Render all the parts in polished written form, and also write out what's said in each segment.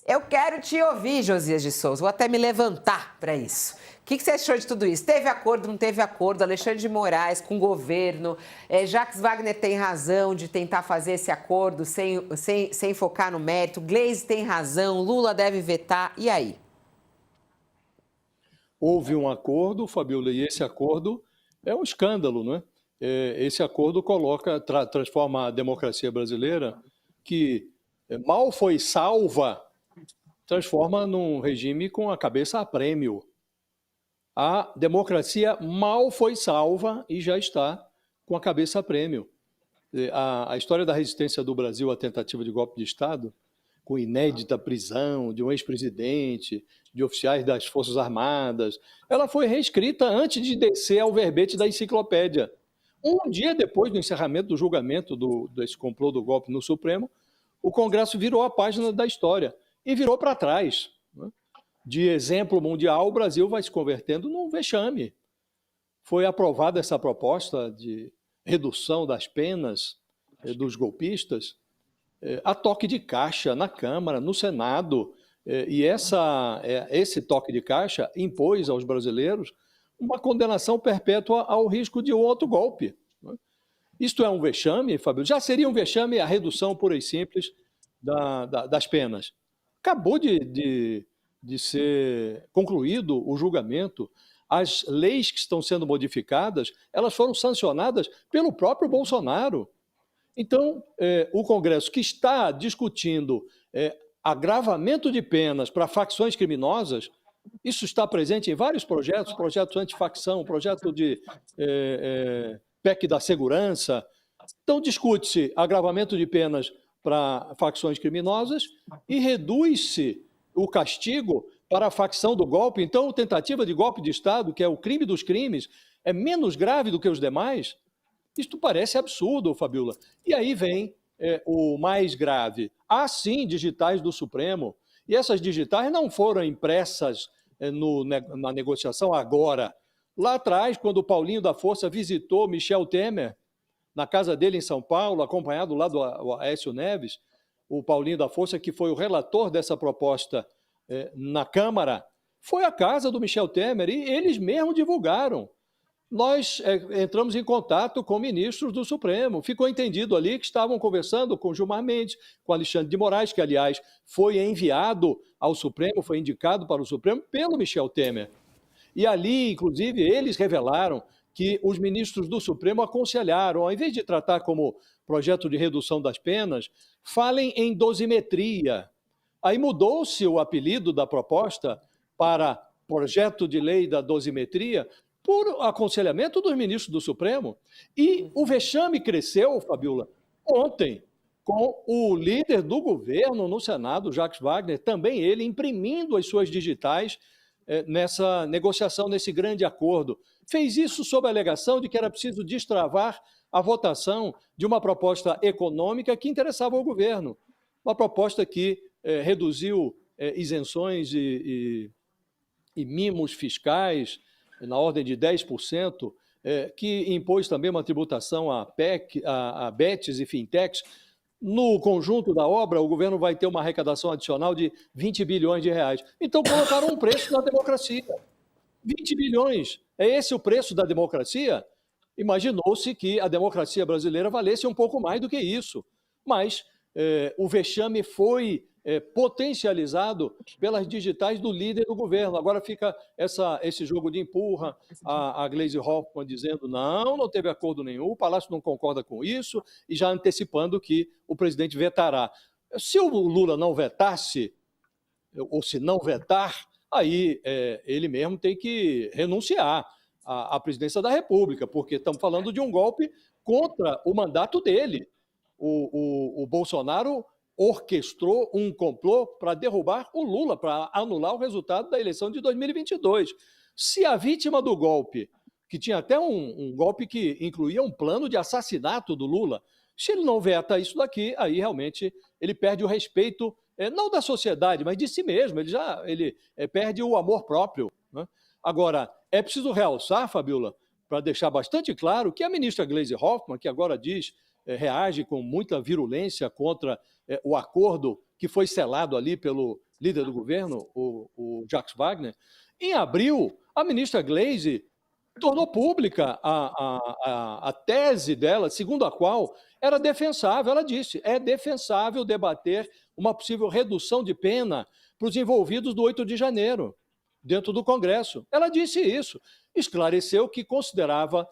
Eu quero te ouvir, Josias de Souza. Vou até me levantar para isso. O que você achou de tudo isso? Teve acordo, não teve acordo? Alexandre de Moraes com o governo. Jacques Wagner tem razão de tentar fazer esse acordo sem focar no mérito. Gleisi tem razão, Lula deve vetar. E aí? Houve um acordo, Fabiola, e esse acordo é um escândalo, não é? Esse acordo transforma a democracia brasileira, que mal foi salva, transforma num regime com a cabeça a prêmio. A democracia mal foi salva e já está com a cabeça a prêmio. A história da resistência do Brasil à tentativa de golpe de Estado, com inédita prisão de um ex-presidente, de oficiais das Forças Armadas, ela foi reescrita antes de descer ao verbete da enciclopédia. Um dia depois do encerramento do julgamento desse complô do golpe no Supremo, o Congresso virou a página da história e virou para trás. De exemplo mundial, o Brasil vai se convertendo num vexame. Foi aprovada essa proposta de redução das penas dos golpistas a toque de caixa na Câmara, no Senado, e esse toque de caixa impôs aos brasileiros uma condenação perpétua ao risco de outro golpe. Isto é um vexame, Fabio? Já seria um vexame a redução pura e simples das penas. Acabou de ser concluído o julgamento. As leis que estão sendo modificadas, elas foram sancionadas pelo próprio Bolsonaro. Então, o Congresso que está discutindo agravamento de penas para facções criminosas, isso está presente em vários projetos antifacção, projeto de PEC da segurança. Então, discute-se agravamento de penas para facções criminosas e reduz-se o castigo para a facção do golpe. Então, a tentativa de golpe de Estado, que é o crime dos crimes, é menos grave do que os demais. Isto parece absurdo, Fabiola. E aí vem o mais grave. Há, sim, digitais do Supremo, e essas digitais não foram impressas na negociação agora. Lá atrás, quando o Paulinho da Força visitou Michel Temer, na casa dele em São Paulo, acompanado lá do Aécio Neves, o Paulinho da Força, que foi o relator dessa proposta na Câmara, foi à casa do Michel Temer e eles mesmos divulgaram. Nós entramos em contato com ministros do Supremo. Ficou entendido ali que estavam conversando com Gilmar Mendes, com Alexandre de Moraes, que, aliás, foi enviado ao Supremo, foi indicado para o Supremo pelo Michel Temer. E ali, inclusive, eles revelaram que os ministros do Supremo aconselharam, ao invés de tratar como projeto de redução das penas, falem em dosimetria. Aí mudou-se o apelido da proposta para projeto de lei da dosimetria, por aconselhamento dos ministros do Supremo. E o vexame cresceu, Fabiola, ontem, com o líder do governo no Senado, Jacques Wagner, também ele imprimindo as suas digitais nessa negociação, nesse grande acordo. Fez isso sob a alegação de que era preciso destravar a votação de uma proposta econômica que interessava ao governo. Uma proposta que reduziu isenções e mimos fiscais, na ordem de 10%, que impôs também uma tributação a bets e fintechs. No conjunto da obra, o governo vai ter uma arrecadação adicional de 20 bilhões de reais. Então, colocaram um preço na democracia. 20 bilhões. É esse o preço da democracia? Imaginou-se que a democracia brasileira valesse um pouco mais do que isso. Mas o vexame foi potencializado pelas digitais do líder do governo. Agora fica esse jogo de empurra, a Gleisi Hoffmann dizendo não teve acordo nenhum, o Palácio não concorda com isso, e já antecipando que o presidente vetará. Se o Lula não vetasse, ou se não vetar, aí ele mesmo tem que renunciar à presidência da República, porque estamos falando de um golpe contra o mandato dele. O Bolsonaro orquestrou um complô para derrubar o Lula, para anular o resultado da eleição de 2022. Se a vítima do golpe, que tinha até um golpe que incluía um plano de assassinato do Lula, se ele não veta isso daqui, aí realmente ele perde o respeito, não da sociedade, mas de si mesmo, ele perde o amor próprio, né? Agora, é preciso realçar, Fabiola, para deixar bastante claro que a ministra Gleisi Hoffmann, que agora reage com muita virulência contra o acordo que foi selado ali pelo líder do governo, o Jacques Wagner, em abril, a ministra Gleisi tornou pública a tese dela, segundo a qual era defensável, ela disse, é defensável debater uma possível redução de pena para os envolvidos do 8 de janeiro, dentro do Congresso. Ela disse isso, esclareceu que considerava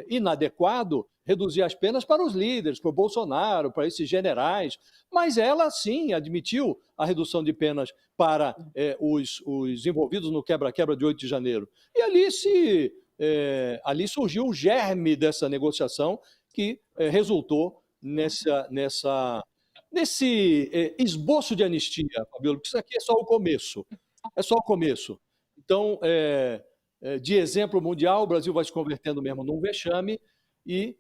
inadequado reduzir as penas para os líderes, para o Bolsonaro, para esses generais, mas ela, sim, admitiu a redução de penas para os envolvidos no quebra-quebra de 8 de janeiro. E ali surgiu o germe dessa negociação que resultou nesse esboço de anistia, Fabíola, porque isso aqui é só o começo. É só o começo. Então, de exemplo mundial, o Brasil vai se convertendo mesmo num vexame e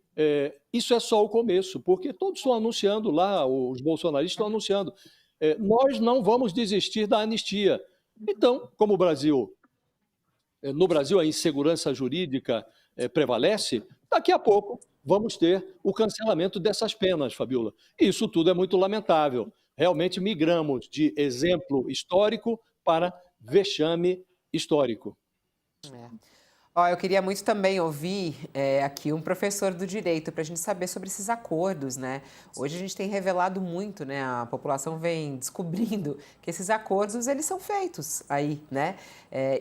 isso é só o começo, porque todos estão anunciando lá, os bolsonaristas estão anunciando, nós não vamos desistir da anistia. Então, como no Brasil a insegurança jurídica prevalece, daqui a pouco vamos ter o cancelamento dessas penas, Fabíola. Isso tudo é muito lamentável. Realmente migramos de exemplo histórico para vexame histórico. Ó, eu queria muito também ouvir aqui um professor do direito para a gente saber sobre esses acordos, né? Hoje a gente tem revelado muito, né? A população vem descobrindo que esses acordos, eles são feitos aí, né?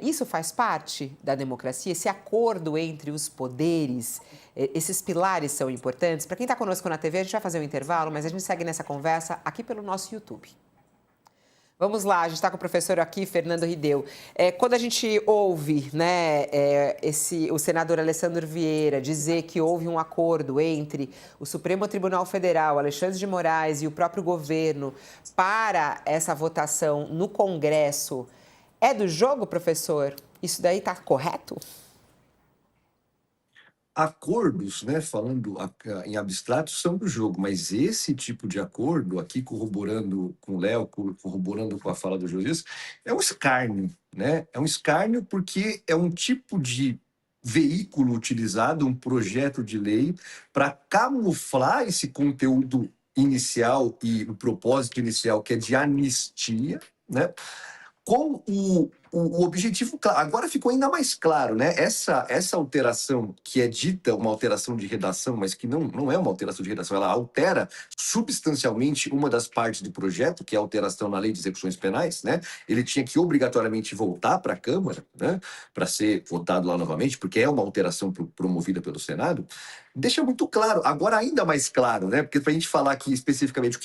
Isso faz parte da democracia? Esse acordo entre os poderes, esses pilares são importantes? Para quem está conosco na TV, a gente vai fazer um intervalo, mas a gente segue nessa conversa aqui pelo nosso YouTube. Vamos lá, a gente está com o professor aqui, Fernando Rideu. Quando a gente ouve, né, o senador Alessandro Vieira dizer que houve um acordo entre o Supremo Tribunal Federal, Alexandre de Moraes e o próprio governo para essa votação no Congresso, é do jogo, professor? Isso daí está correto? Acordos, né, falando em abstrato, são do jogo, mas esse tipo de acordo, aqui corroborando com o Léo, corroborando com a fala do Josias, é um escárnio, né? É um escárnio porque é um tipo de veículo utilizado, um projeto de lei, para camuflar esse conteúdo inicial e o propósito inicial, que é de anistia, né? Com o objetivo claro. Agora ficou ainda mais claro, né? Essa alteração que é dita uma alteração de redação, mas que não é uma alteração de redação, ela altera substancialmente uma das partes do projeto, que é a alteração na lei de execuções penais, né? Ele tinha que obrigatoriamente voltar para a Câmara, né? Para ser votado lá novamente, porque é uma alteração promovida pelo Senado. Deixa muito claro, agora ainda mais claro, né? Porque para a gente falar aqui especificamente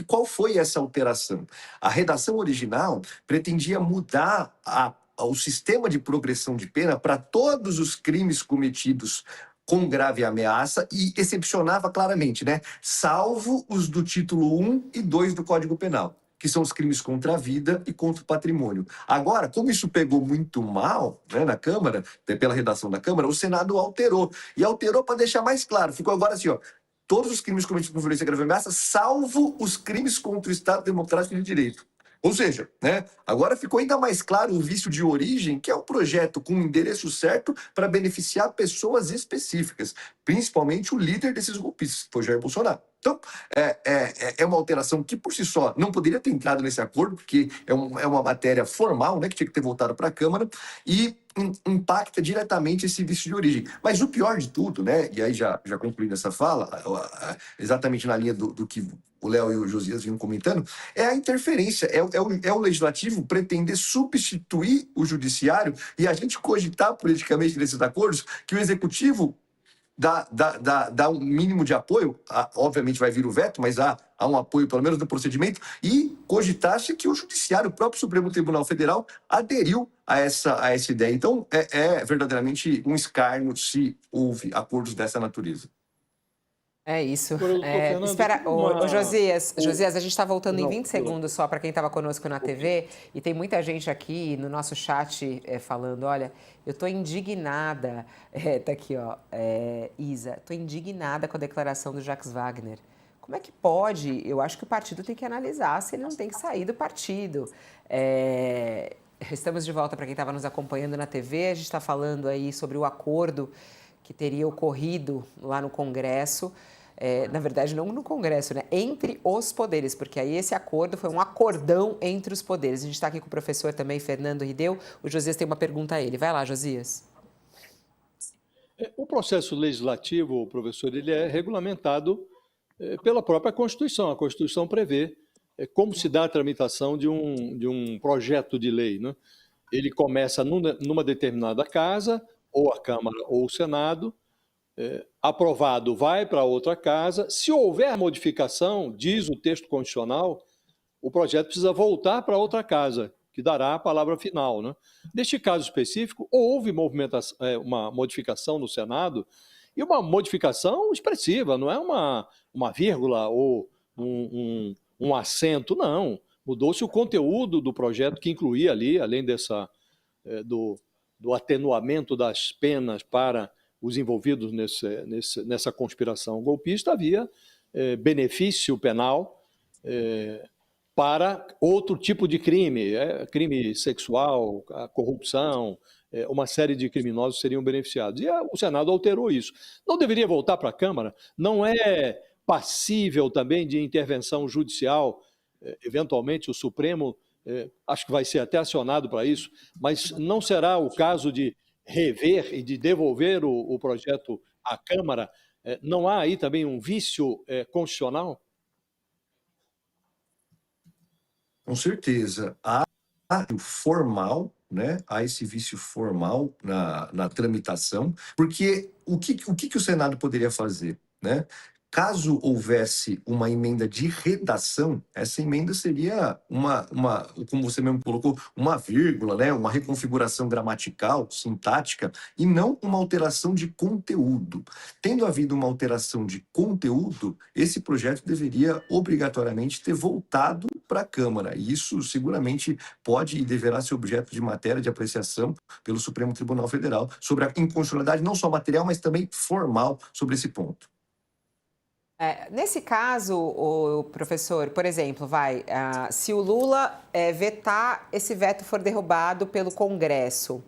qual foi essa alteração. A redação original pretendia mudar o sistema de progressão de pena para todos os crimes cometidos com grave ameaça e excepcionava claramente, né? Salvo os do título 1 e 2 do Código Penal, que são os crimes contra a vida e contra o patrimônio. Agora, como isso pegou muito mal, né, na Câmara, pela redação da Câmara, o Senado alterou. E alterou para deixar mais claro. Ficou agora assim, ó, todos os crimes cometidos com violência grave e ameaça, salvo os crimes contra o Estado Democrático de Direito. Ou seja, né, agora ficou ainda mais claro o vício de origem, que é um projeto com o endereço certo para beneficiar pessoas específicas, principalmente o líder desses golpistas, que foi Jair Bolsonaro. Então, é uma alteração que, por si só, não poderia ter entrado nesse acordo, porque é uma matéria formal, né, que tinha que ter voltado para a Câmara, e impacta diretamente esse vício de origem. Mas o pior de tudo, né, e aí já concluindo essa fala, exatamente na linha do que o Léo e o Josias vinham comentando, é a interferência, é o legislativo pretender substituir o judiciário e a gente cogitar politicamente nesses acordos que o executivo dá um mínimo de apoio, obviamente vai vir o veto, mas há um apoio pelo menos no procedimento, e cogitasse que o judiciário, o próprio Supremo Tribunal Federal, aderiu a essa ideia. Então, é verdadeiramente um escárnio se houve acordos dessa natureza. É isso. Agora, doutor Fernando, Espera, Josias, a gente está voltando em Não, 20 segundos só para quem estava conosco na TV, e tem muita gente aqui no nosso chat falando, olha, eu estou indignada, tá aqui, ó, Isa, estou indignada com a declaração do Jacques Wagner. Como é que pode? Eu acho que o partido tem que analisar se ele não tem que sair do partido. Estamos de volta para quem estava nos acompanhando na TV, a gente está falando aí sobre o acordo que teria ocorrido lá no Congresso. na verdade, não no Congresso, né? Entre os poderes, porque aí esse acordo foi um acordão entre os poderes. A gente está aqui com o professor também, Fernando Rideu. O Josias tem uma pergunta a ele. Vai lá, Josias. O processo legislativo, professor, ele é regulamentado pela própria Constituição. A Constituição prevê como se dá a tramitação de um projeto de lei, né? Ele começa numa determinada casa, ou a Câmara ou o Senado, aprovado vai para outra casa. Se houver modificação, diz o texto constitucional, o projeto precisa voltar para outra casa, que dará a palavra final, né? Neste caso específico, houve uma modificação no Senado, e uma modificação expressiva, não é uma vírgula ou um acento, não. Mudou-se o conteúdo do projeto, que incluía ali, além do atenuamento das penas para os envolvidos nessa conspiração golpista, havia benefício penal para outro tipo de crime, crime sexual, a corrupção, uma série de criminosos seriam beneficiados. E o Senado alterou isso. Não deveria voltar para a Câmara? Não é passível também de intervenção judicial? Eventualmente o Supremo, acho que vai ser até acionado para isso, mas não será o caso de rever e de devolver o projeto à Câmara? Não há aí também um vício constitucional? Com certeza. Há o formal, né? Há esse vício formal na tramitação, porque o que o Senado poderia fazer, né? Caso houvesse uma emenda de redação, essa emenda seria como você mesmo colocou, uma vírgula, né? Uma reconfiguração gramatical, sintática, e não uma alteração de conteúdo. Tendo havido uma alteração de conteúdo, esse projeto deveria obrigatoriamente ter voltado para a Câmara. E isso seguramente pode e deverá ser objeto de matéria de apreciação pelo Supremo Tribunal Federal sobre a inconstitucionalidade não só material, mas também formal sobre esse ponto. Nesse caso, o professor, por exemplo, se o Lula vetar, esse veto for derrubado pelo Congresso,